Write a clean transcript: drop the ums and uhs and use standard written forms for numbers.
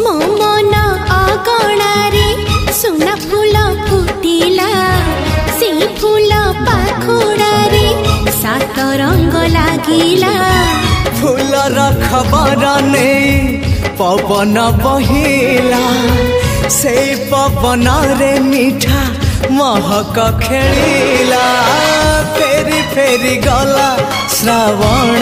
मो मन अगणारे सुना फूल फुटिला से फूल पाखुड़ारे सात रंग लागिला फूलर खबर नहीं पवन बहिला से पवन रे मीठा महक खेलिला फेरी फेरी गला श्रावण